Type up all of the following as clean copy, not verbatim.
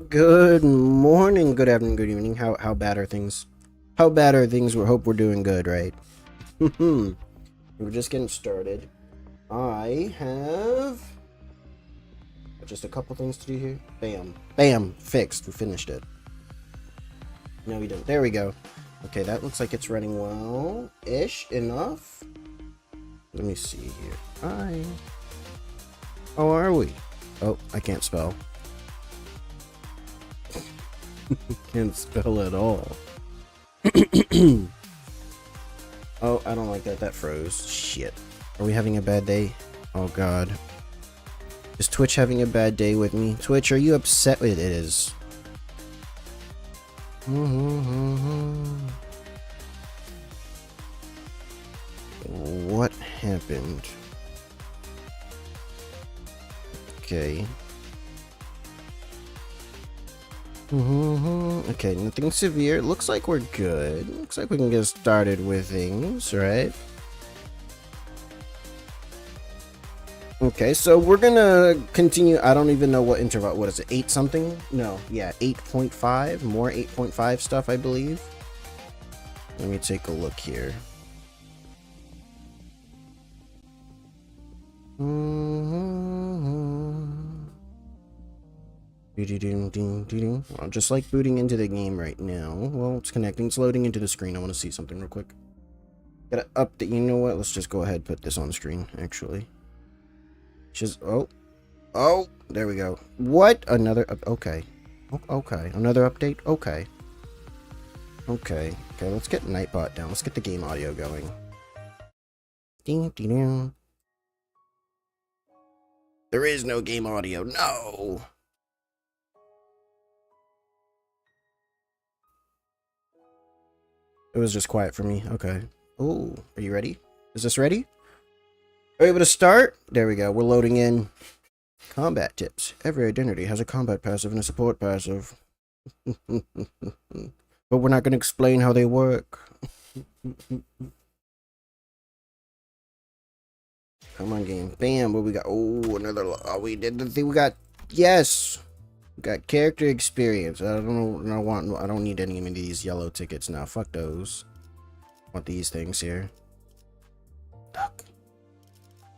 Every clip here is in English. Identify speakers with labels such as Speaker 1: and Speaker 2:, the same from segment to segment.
Speaker 1: Good morning, good afternoon, good evening. How bad are things? How bad are things? We hope we're doing good, right? We're just getting started. I have just a couple things to do here. Bam. Bam. Fixed. We finished it. No, we didn't. There we go. Okay, that looks like it's running well-ish enough. Let me see here. Hi. How are we? Oh, I can't spell. Can't spell at all. Oh, I don't like that. That froze. Shit. Are we having a bad day? Oh, God. Is Twitch having a bad day with me? Twitch, are you upset? It is. What happened? Okay. Okay, nothing severe. Looks like we're good. Looks like we can get started with things, right? Okay, so we're gonna continue. I don't even know what interval. What is it? 8 something? No, yeah, 8.5. More 8.5 stuff, I believe. Let me take a look here. Well, just like booting into the game right now. Well, it's connecting. It's loading into the screen. I want to see something real quick. Gotta update. You know what? Let's just go ahead and put this on screen, actually. Just, oh, there we go. What? Another, okay. Okay, another update? Okay. Okay, let's get Nightbot down. Let's get the game audio going. There is no game audio. No! It was just quiet for me. Okay. Oh, are you ready? Is this ready? Are you able to start? There we go. We're loading in. Combat tips. Every identity has a combat passive and a support passive. But we're not going to explain how they work. Come on, game. Bam. What we got? Oh, another. Oh, we did the thing. We got. Yes. We got character experience. I don't know. I don't need any of these yellow tickets now. Fuck those. I want these things here. Duck.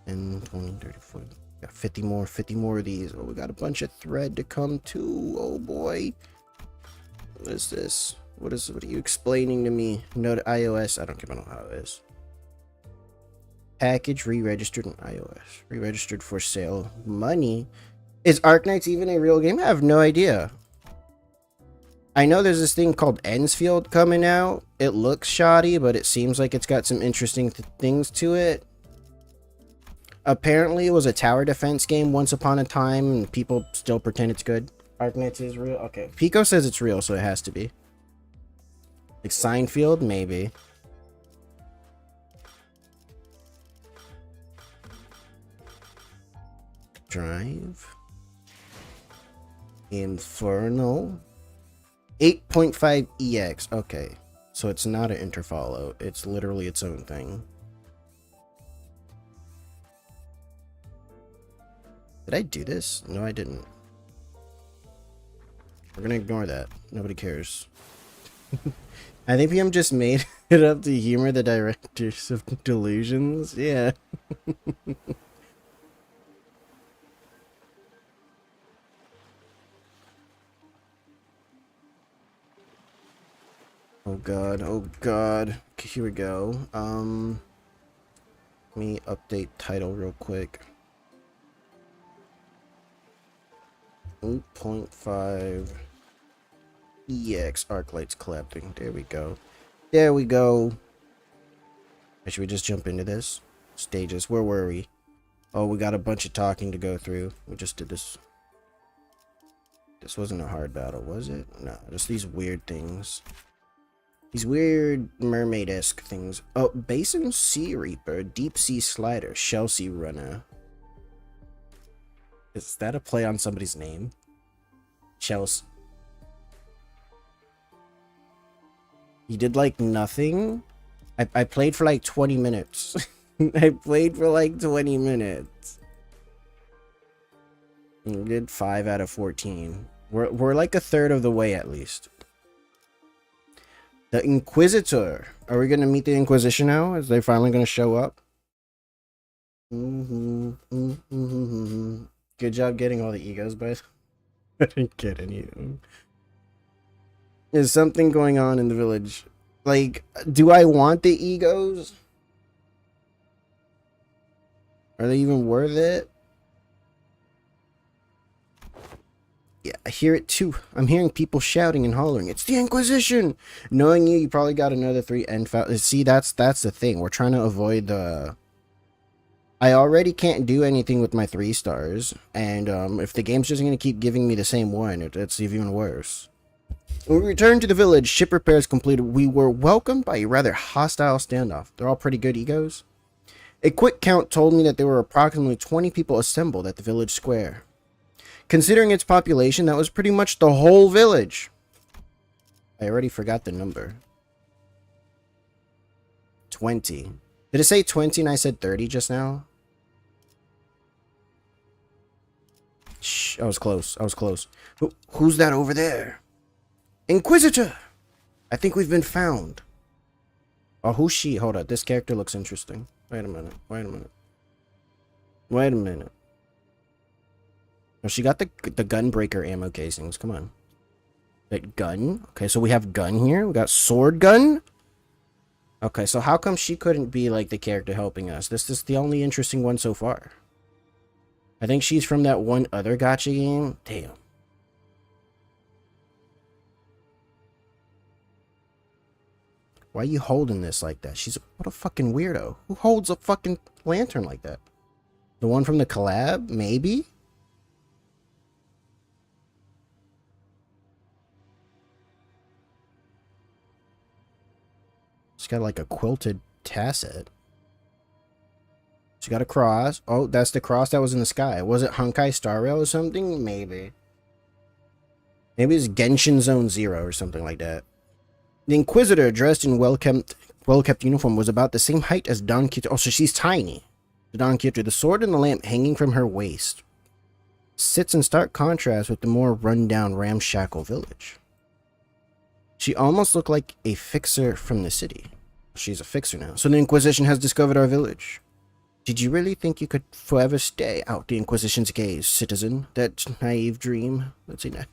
Speaker 1: 10, 20, 30, 40. Got 50 more of these. Oh, we got a bunch of thread to come too. Oh boy. What is this? What are you explaining to me? No to iOS. I don't care about how it is. Package re-registered in iOS. Re-registered for sale. Money. Is Arknights even a real game? I have no idea. I know there's this thing called Ensfield coming out. It looks shoddy, but it seems like it's got some interesting things to it. Apparently, it was a tower defense game once upon a time, and people still pretend it's good. Arknights is real? Okay. Pico says it's real, so it has to be. Like Seinfeld? Maybe. Drive. Infernal. 8.5 EX. Okay. So it's not an interfollow. It's literally its own thing. Did I do this? No, I didn't. We're gonna ignore that. Nobody cares. I think PM just made it up to humor the directors of Delusions. Yeah. Oh god, oh god. Okay, here we go. Let me update title real quick. 8.5 EX Arknights collab thing. There we go. There we go. Should we just jump into this? Stages. Where were we? Oh, we got a bunch of talking to go through. We just did this. This wasn't a hard battle, was it? No, just these weird things. These weird mermaid-esque things. Oh, Basin Sea Reaper, Deep Sea Slider, Shell Sea Runner. Is that a play on somebody's name? Chelsea. You did like nothing? I played for like 20 minutes. I played for like 20 minutes. You did 5 out of 14. We're like a third of the way at least. The Inquisitor. Are we gonna meet the Inquisition now? Is they finally gonna show up? Good job getting all the egos, but I didn't get any of them. There's something going on in the village. Like, do I want the egos? Are they even worth it? Yeah, I hear it too. I'm hearing people shouting and hollering. It's the Inquisition! Knowing you probably got another 3 end files. See, that's the thing. We're trying to avoid the... I already can't do anything with my 3 stars. And if the game's just going to keep giving me the same one, it's even worse. When we returned to the village, ship repairs completed. We were welcomed by a rather hostile standoff. They're all pretty good egos. A quick count told me that there were approximately 20 people assembled at the village square. Considering its population, that was pretty much the whole village. I already forgot the number. 20. Did it say 20 and I said 30 just now? Shh, I was close. I was close. Who's that over there? Inquisitor! I think we've been found. Oh, who's she? Hold on. This character looks interesting. Wait a minute. Wait a minute. Wait a minute. Oh, she got the gunbreaker ammo casings. Come on. That gun? Okay, so we have gun here. We got sword gun. Okay, so how come she couldn't be like the character helping us? This is the only interesting one so far. I think she's from that one other gacha game. Damn. Why are you holding this like that? What a fucking weirdo. Who holds a fucking lantern like that? The one from the collab? Maybe? She's got like a quilted tasset. She got a cross. Oh, that's the cross that was in the sky. Was it Honkai Star Rail or something? Maybe. Maybe it's Genshin Zone Zero or something like that. The Inquisitor, dressed in well-kept uniform, was about the same height as Don Quixote. Oh, so she's tiny. Don Quixote, the sword and the lamp hanging from her waist, sits in stark contrast with the more run-down, ramshackle village. She almost looked like a fixer from the city. She's a fixer now. So the Inquisition has discovered our village. Did you really think you could forever stay out the Inquisition's gaze, citizen? That naive dream? Let's see that.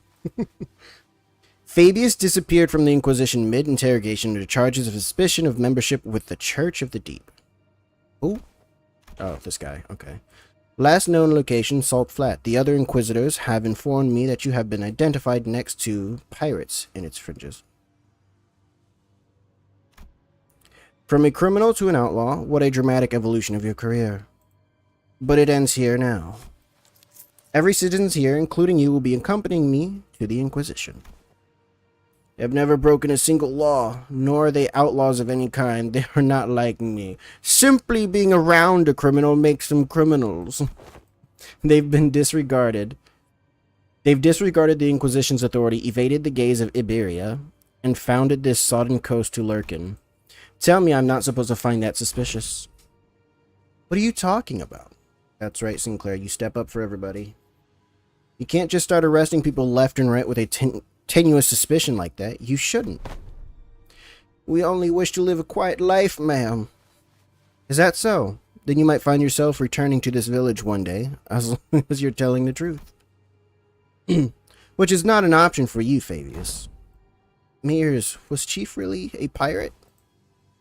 Speaker 1: Fabius disappeared from the Inquisition mid-interrogation under charges of suspicion of membership with the Church of the Deep. Who? Oh, this guy. Okay. Last known location, Salt Flat. The other Inquisitors have informed me that you have been identified next to pirates in its fringes. From a criminal to an outlaw, what a dramatic evolution of your career. But it ends here now. Every citizen here, including you, will be accompanying me to the Inquisition. They have never broken a single law, nor are they outlaws of any kind. They are not like me. Simply being around a criminal makes them criminals. They've been disregarded. They've disregarded the Inquisition's authority, evaded the gaze of Iberia, and founded this sodden coast to lurk in. Tell me I'm not supposed to find that suspicious. What are you talking about? That's right, Sinclair. You step up for everybody. You can't just start arresting people left and right with a tenuous suspicion like that. You shouldn't. We only wish to live a quiet life, ma'am. Is that so? Then you might find yourself returning to this village one day, as long as you're telling the truth. Which is not an option for you, Fabius. Mears, was Chief really a pirate?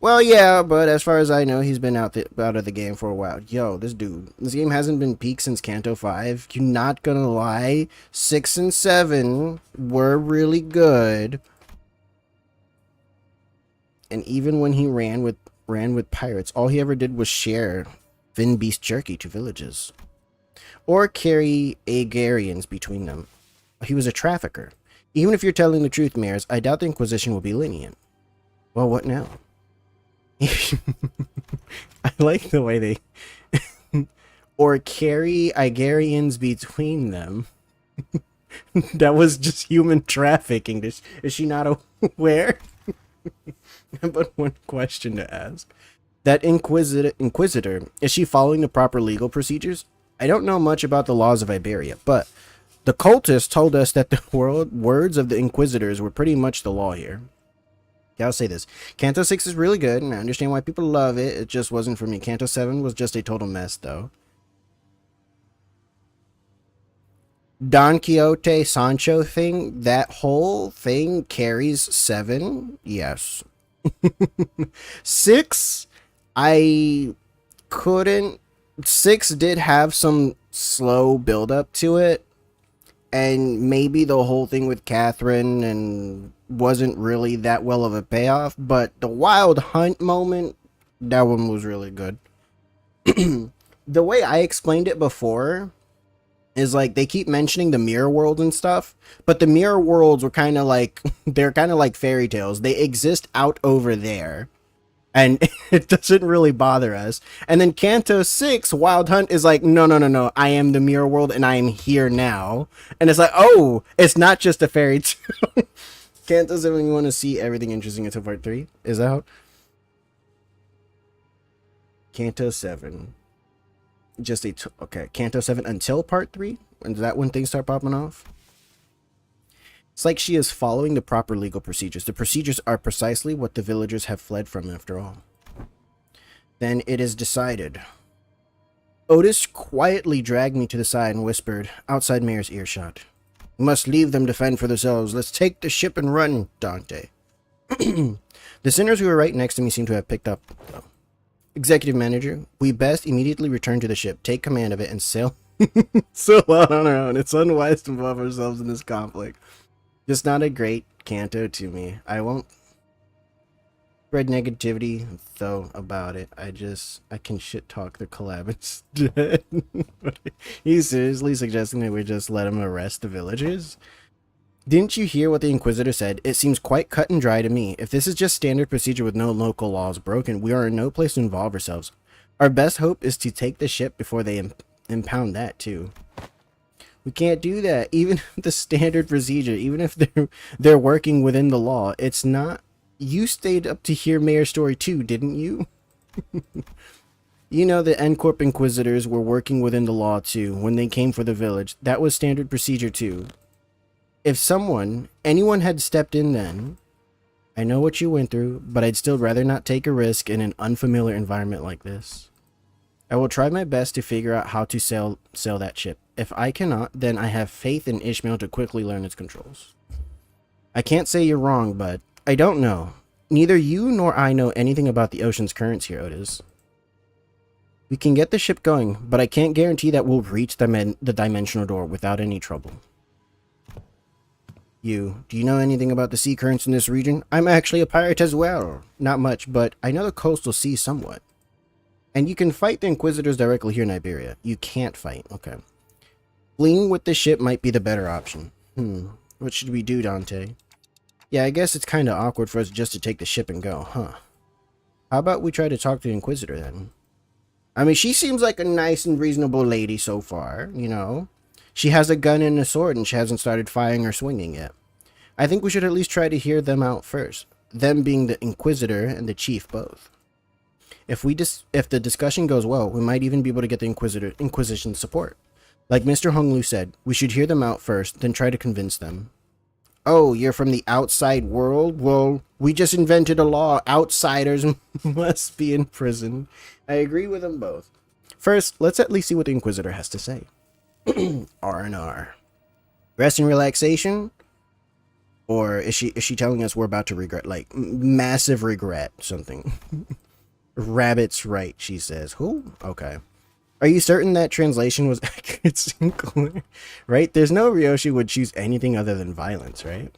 Speaker 1: Well, yeah, but as far as I know, he's been out of the game for a while. Yo, this game hasn't been peaked since Kanto 5. You're not gonna lie. 6 and 7 were really good. And even when he ran with pirates, all he ever did was share Vin Beast jerky to villages. Or carry Agarians between them. He was a trafficker. Even if you're telling the truth, Mares, I doubt the Inquisition will be lenient. Well, what now? I like the way they or carry Igarians between them. That was just human trafficking. Is she not aware? But one question to ask. That Inquisitor, is she following the proper legal procedures? I don't know much about the laws of Iberia, but The cultists told us that the words of the Inquisitors were pretty much the law here. Yeah, I'll say this. Canto 6 is really good, and I understand why people love it. It just wasn't for me. Canto 7 was just a total mess, though. Don Quixote Sancho thing, that whole thing carries 7. Yes. 6, I couldn't. 6 did have some slow build up to it, and maybe the whole thing with Catherine and wasn't really that well of a payoff, but the Wild Hunt moment, that one was really good. The way I explained it before is like they keep mentioning the mirror world and stuff, but the mirror worlds were kind of like they're kind of like fairy tales. They exist out over there, and it doesn't really bother us. And then Canto 6 Wild Hunt is like, no, I am the mirror world and I am here now. And it's like, oh, it's not just a fairy tale. Canto 7, you want to see everything interesting until part 3 is out. Canto 7, just okay, Canto 7 until part 3, and is that when things start popping off? It's like she is following the proper legal procedures. The procedures are precisely what the villagers have fled from after all. Then it is decided. Otis quietly dragged me to the side and whispered, outside Mayor's earshot. We must leave them to fend for themselves. Let's take the ship and run, Dante. The sinners who were right next to me seemed to have picked up, though. Executive manager, we best immediately return to the ship, take command of it, and sail out on our own. It's unwise to involve ourselves in this conflict. Just not a great canto to me. I won't spread negativity, though, about it. I can shit talk the collab instead. He's seriously suggesting that we just let him arrest the villagers? Didn't you hear what the Inquisitor said? It seems quite cut and dry to me. If this is just standard procedure with no local laws broken, we are in no place to involve ourselves. Our best hope is to take the ship before they impound that, too. We can't do that. Even the standard procedure, even if they're working within the law, it's not. You stayed up to hear Mayor's story too, didn't you? You know the N-Corp Inquisitors were working within the law too when they came for the village. That was standard procedure too. If anyone had stepped in then, I know what you went through, but I'd still rather not take a risk in an unfamiliar environment like this. I will try my best to figure out how to sail that ship. If I cannot, then I have faith in Ishmael to quickly learn its controls. I can't say you're wrong, but I don't know. Neither you nor I know anything about the ocean's currents here, Otis. We can get the ship going, but I can't guarantee that we'll reach the dimensional door without any trouble. Do you know anything about the sea currents in this region? I'm actually a pirate as well. Not much, but I know the coastal sea somewhat. And you can fight the Inquisitors directly here in Iberia. You can't fight. Okay. Fleeing with the ship might be the better option. What should we do, Dante? Yeah, I guess it's kind of awkward for us just to take the ship and go, huh? How about we try to talk to the Inquisitor then? I mean, she seems like a nice and reasonable lady so far, you know? She has a gun and a sword and she hasn't started firing or swinging yet. I think we should at least try to hear them out first. Them being the Inquisitor and the Chief both. If the discussion goes well, we might even be able to get the Inquisition support. Like Mr. Honglu said, we should hear them out first, then try to convince them. Oh, you're from the outside world? Well, we just invented a law. Outsiders must be in prison. I agree with them both. First, let's at least see what the Inquisitor has to say. R&R. Rest and relaxation? Or is she telling us we're about to regret, like, massive regret something? Rabbit's right, she says. Who? Okay. Are you certain that translation was accurate and clear? Right? There's no Ryoshi would choose anything other than violence, right?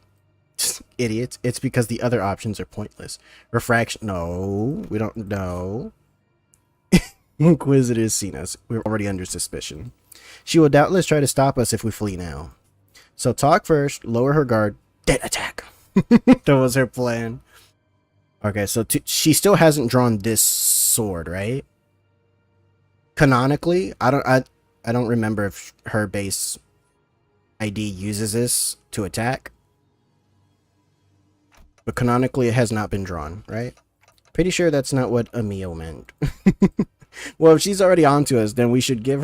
Speaker 1: Just idiots. It's because the other options are pointless. Refraction. No, we don't know. Inquisitor's seen us. We're already under suspicion. She will doubtless try to stop us if we flee now. So talk first, lower her guard, then attack. That was her plan. Okay, so she still hasn't drawn this sword, right? Canonically, I don't remember if her base ID uses this to attack. But canonically, it has not been drawn, right? Pretty sure that's not what Emil meant. Well, if she's already onto us, then we shouldn't give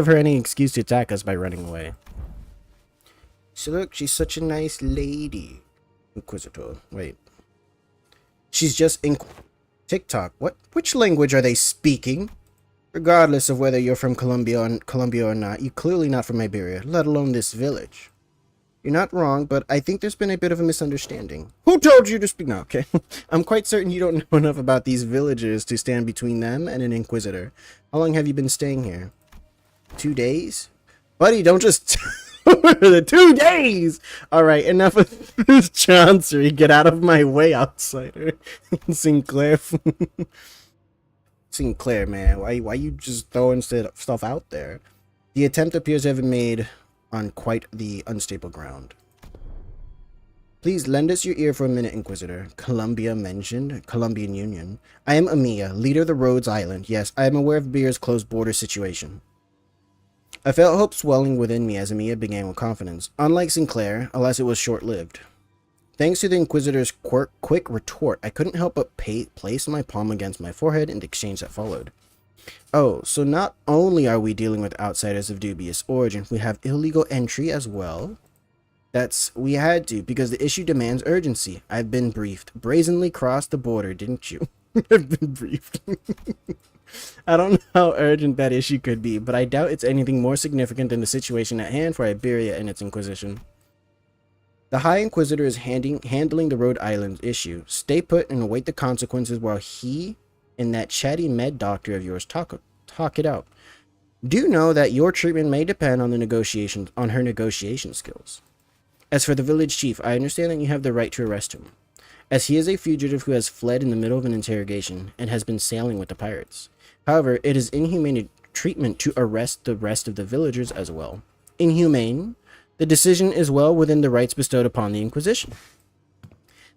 Speaker 1: her any excuse to attack us by running away. So look, she's such a nice lady. Inquisitor. Wait. She's just in TikTok. What? Which language are they speaking? Regardless of whether you're from Colombia or not, you're clearly not from Iberia, let alone this village. You're not wrong, but I think there's been a bit of a misunderstanding. Who told you to speak? No, okay. I'm quite certain you don't know enough about these villagers to stand between them and an inquisitor. How long have you been staying here? 2 days? Buddy, don't just... the 2 days! Alright, enough of this chancery. Get out of my way, outsider. Sinclair. Sinclair, man. Why you just throwing stuff out there? The attempt appears to have been made on quite the unstable ground. Please lend us your ear for a minute, Inquisitor. Colombia mentioned. Colombian Union. I am Amiya, leader of the Rhodes Island. Yes, I am aware of Beer's close border situation. I felt hope swelling within me as Amiya began with confidence. Unlike Sinclair, alas it was short-lived. Thanks to the Inquisitor's quick retort, I couldn't help but place my palm against my forehead in the exchange that followed. Oh, so not only are we dealing with outsiders of dubious origin, we have illegal entry as well? We had to, because the issue demands urgency. I've been briefed. Brazenly crossed the border, didn't you? I've been briefed. I don't know how urgent that issue could be, but I doubt it's anything more significant than the situation at hand for Iberia and its Inquisition. The High Inquisitor is handling the Rhode Island issue. Stay put and await the consequences while he and that chatty med doctor of yours talk it out. Do know that your treatment may depend on her negotiation skills. As for the village chief, I understand that you have the right to arrest him, as he is a fugitive who has fled in the middle of an interrogation and has been sailing with the pirates. However, it is inhumane treatment to arrest the rest of the villagers as well. Inhumane? The decision is well within the rights bestowed upon the Inquisition.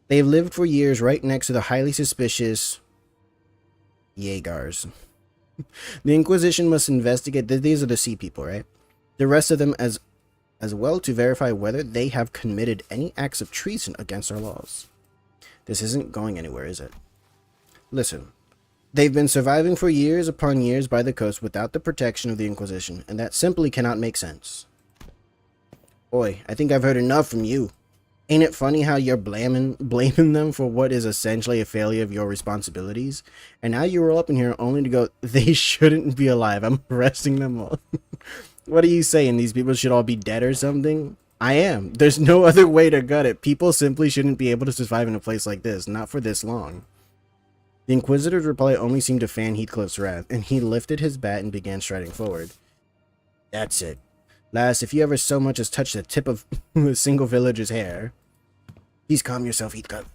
Speaker 1: They've lived for years right next to the highly suspicious Jaegers. The Inquisition must investigate. These are the sea people, right? The rest of them as well to verify whether they have committed any acts of treason against our laws. This isn't going anywhere, is it? Listen, they've been surviving for years upon years by the coast without the protection of the Inquisition, and that simply cannot make sense. Boy, I think I've heard enough from you. Ain't it funny how you're blaming them for what is essentially a failure of your responsibilities? And now you roll up in here only to go, they shouldn't be alive. I'm arresting them all. What are you saying? These people should all be dead or something? I am. There's no other way to gut it. People simply shouldn't be able to survive in a place like this, not for this long. The Inquisitor's reply only seemed to fan Heathcliff's wrath, and he lifted his bat and began striding forward. That's it. Lass, if you ever so much as touch the tip of a single villager's hair... Please calm yourself, Heathcliff.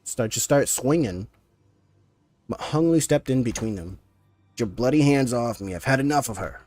Speaker 1: Start swinging. But Hungley stepped in between them. Get your bloody hands off me. I've had enough of her.